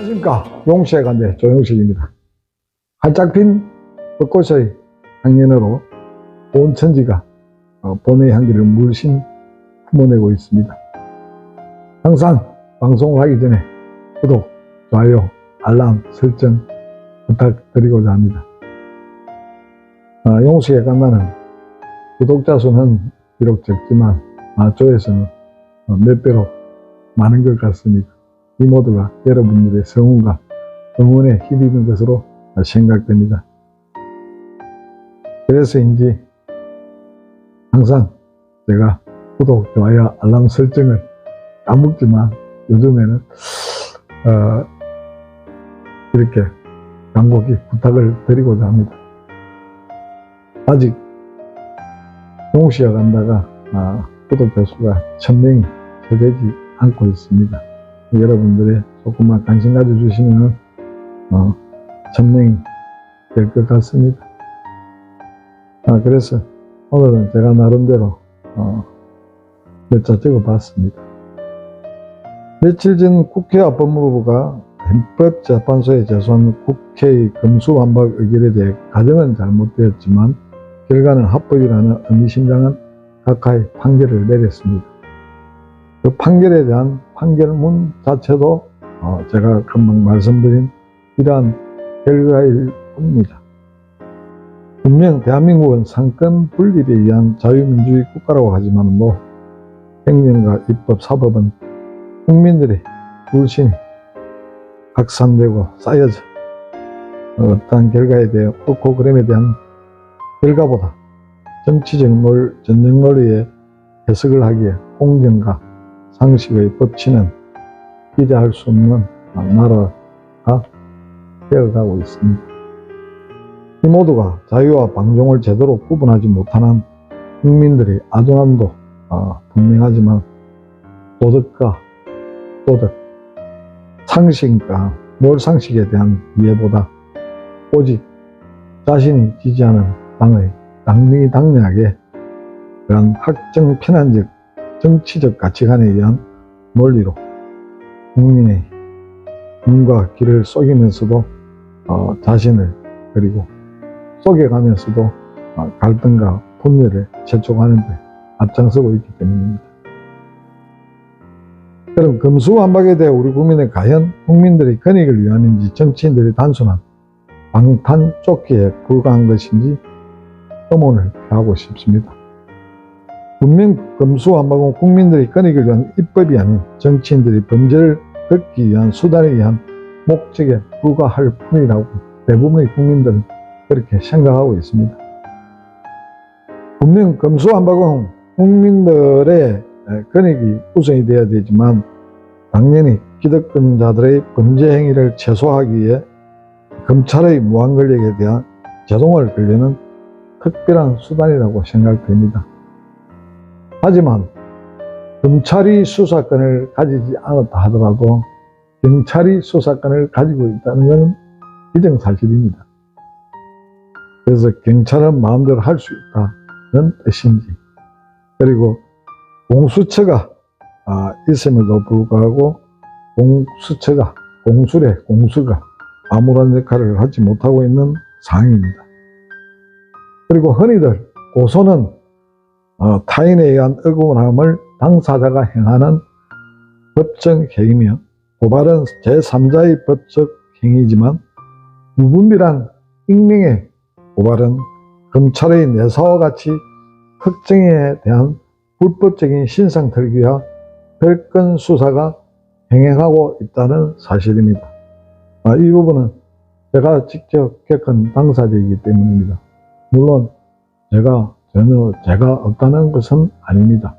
안녕하십니까. 용시의 관대 조용식입니다. 활짝 핀 벚꽃의 향연으로 온 천지가 봄의 향기를 물씬 품어내고 있습니다. 항상 방송을 하기 전에 구독, 좋아요, 알람 설정 부탁드리고자 합니다. 용식의 관단은 구독자 수는 비록 적지만 조회수는 몇 배로 많은 것 같습니다. 이 모두가 여러분들의 성원과 응원에 힘입는 것으로 생각됩니다. 그래서인지 항상 제가 구독, 좋아요, 알람 설정을 까먹지만 요즘에는 이렇게 간곡히 부탁을 드리고자 합니다. 아직 용시어 간다가 구독자 수가 1000명이 채 되지 않고 있습니다. 여러분들의 조금만 관심 가져주시면 1000명이 될 것 같습니다. 그래서 오늘은 제가 나름대로 몇 자 적어봤습니다. 며칠 전 국회와 법무부가 헌법재판소에 제소한 국회의 검수완박 의결에 대해 가정은 잘못되었지만 결과는 합법이라는 의미심장한 각하의 판결을 내렸습니다. 그 판결에 대한 판결문 자체도 제가 금방 말씀드린 이러한 결과일 뿐입니다. 분명 대한민국은 상권 분립에 의한 자유민주주의 국가라고 하지만 행정과 입법, 사법은 국민들의 불신이 확산되고 쌓여져 어떠한 결과에 대해 옳고 그름에 대한 결과보다 정치적 전쟁 논리에 해석을 하기에 공정과 상식의 법치는 기대할 수 없는 나라가 되어가고 있습니다. 이 모두가 자유와 방종을 제대로 구분하지 못하는 국민들의 아둔함도 분명하지만 도덕과 도덕, 상식과 몰상식에 대한 이해보다 오직 자신이 지지하는 당의 당리당략에 그런 확정 편한적 정치적 가치관에 의한 논리로 국민의 눈과 귀를 속이면서도 자신을 그리고 속여가면서도 갈등과 분열을 재촉하는 데 앞장서고 있기 때문입니다. 그럼 검수완박에 대해 우리 국민은 과연 국민들의 권익을 위함인지 정치인들의 단순한 방탄조끼에 불과한 것인지 의문을 표하고 싶습니다. 분명 검수완박은 국민들의 권익을 위한 입법이 아닌 정치인들이 범죄를 덮기 위한 수단에 의한 목적에 불과할 뿐이라고 대부분의 국민들은 그렇게 생각하고 있습니다. 분명 검수완박은 국민들의 권익이 우선이 되어야 되지만 당연히 기득권자들의 범죄 행위를 최소화하기 위해 검찰의 무한 권력에 대한 제동을 걸려는 특별한 수단이라고 생각됩니다. 하지만 검찰이 수사권을 가지지 않았다 하더라도 경찰이 수사권을 가지고 있다는 것은 기정사실입니다. 그래서 경찰은 마음대로 할 수 있다는 뜻인지, 그리고 공수처가 있음에도 불구하고 공수가 아무런 역할을 하지 못하고 있는 상황입니다. 그리고 흔히들 고소는 타인에 의한 억울함을 당사자가 행하는 법적 행위며 고발은 제3자의 법적 행위지만 무분별한 익명의 고발은 검찰의 내사와 같이 특정에 대한 불법적인 신상 털기와 별건 수사가 행행하고 있다는 사실입니다. 이 부분은 제가 직접 겪은 당사자이기 때문입니다. 물론 전혀 죄가 없다는 것은 아닙니다.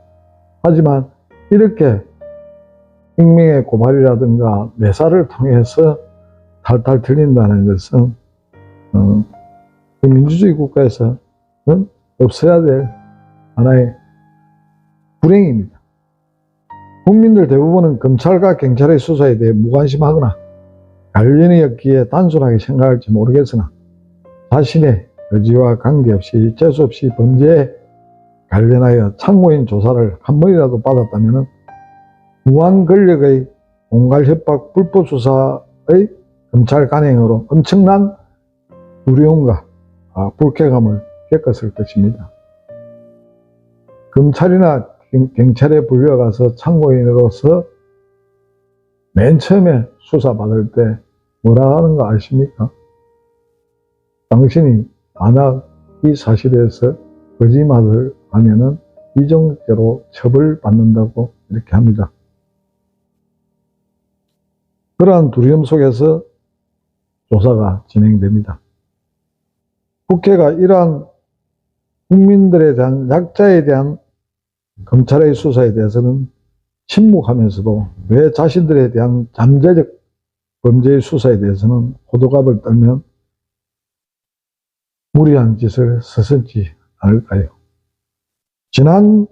하지만 이렇게 익명의 고발이라든가 내사를 통해서 탈탈 털린다는 것은 민주주의 국가에서는 없어야 될 하나의 불행입니다. 국민들 대부분은 검찰과 경찰의 수사에 대해 무관심하거나 관련이 없기에 단순하게 생각할지 모르겠으나 자신의 의지와 관계없이 재수없이 범죄에 관련하여 참고인 조사를 한 번이라도 받았다면 무한 권력의 공갈 협박 불법 수사의 검찰 간행으로 엄청난 두려움과 불쾌감을 겪었을 것입니다. 검찰이나 경찰에 불려가서 참고인으로서 맨 처음에 수사받을 때 뭐라 하는 거 아십니까? 당신이 만약 이 사실에서 거짓말을 하면은 위정죄로 처벌받는다고 이렇게 합니다. 그러한 두려움 속에서 조사가 진행됩니다. 국회가 이러한 국민들에 대한 약자에 대한 검찰의 수사에 대해서는 침묵하면서도 왜 자신들에 대한 잠재적 범죄의 수사에 대해서는 호들갑을 떨면 무리한 짓을 서슴지 않을까요? 지난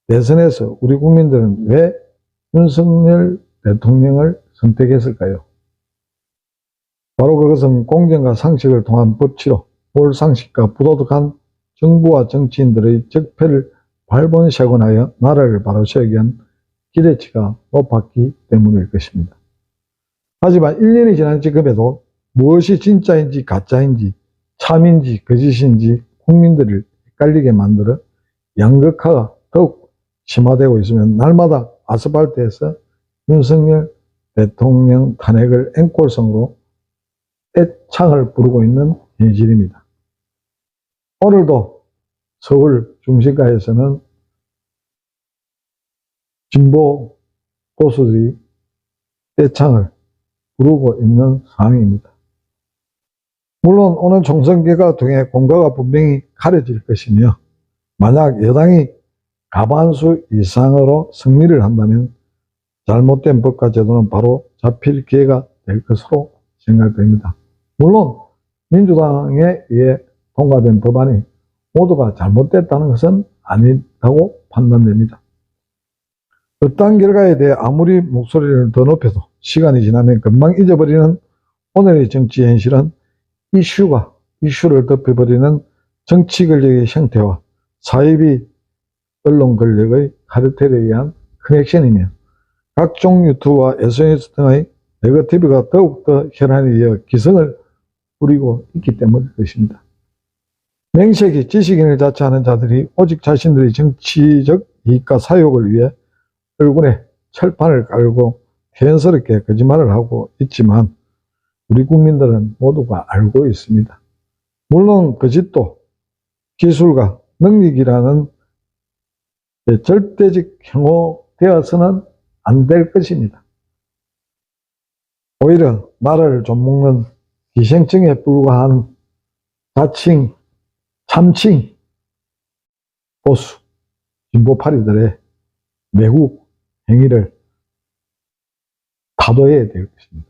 대선에서 우리 국민들은 왜 윤석열 대통령을 선택했을까요? 바로 그것은 공정과 상식을 통한 법치로 몰상식과 부도덕한 정부와 정치인들의 적폐를 발본색원하여 나라를 바로 세우기 위한 기대치가 높았기 때문일 것입니다. 하지만 1년이 지난 지금에도 무엇이 진짜인지 가짜인지 참인지 거짓인지 국민들을 헷갈리게 만들어 양극화가 더욱 심화되고 있으면 날마다 아스팔트에서 윤석열 대통령 탄핵을 앵콜성으로 떼창을 부르고 있는 현실입니다. 오늘도 서울 중심가에서는 진보 보수들이 떼창을 부르고 있는 상황입니다. 물론 오늘 총선 결과 통해 공과가 분명히 가려질 것이며 만약 여당이 과반수 이상으로 승리를 한다면 잘못된 법과 제도는 바로 잡힐 기회가 될 것으로 생각됩니다. 물론 민주당에 의해 통과된 법안이 모두가 잘못됐다는 것은 아니라고 판단됩니다. 어떠한 결과에 대해 아무리 목소리를 더 높여도 시간이 지나면 금방 잊어버리는 오늘의 정치 현실은 이슈를 덮여버리는 정치 권력의 형태와 사이비 언론 권력의 카르텔에 의한 커넥션이며 각종 유튜브와 SNS 등의 네거티브가 더욱더 혈안이 되어 기승을 부리고 있기 때문일 것입니다. 명색이 지식인을 자처하는 자들이 오직 자신들의 정치적 이익과 사욕을 위해 얼굴에 철판을 깔고 태연스럽게 거짓말을 하고 있지만 우리 국민들은 모두가 알고 있습니다. 물론 거짓도 기술과 능력이라는 절대적 혐오되어서는 안 될 것입니다. 오히려 나라를 좀먹는 기생충에 불과한 자칭, 참칭, 보수, 진보파리들의 매국 행위를 타도해야 될 것입니다.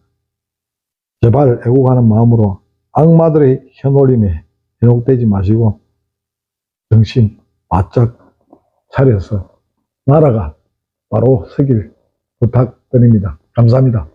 제발 애국하는 마음으로 악마들의 혀놀림에 현혹되지 마시고 정신 바짝 차려서 나라가 바로 서길 부탁드립니다. 감사합니다.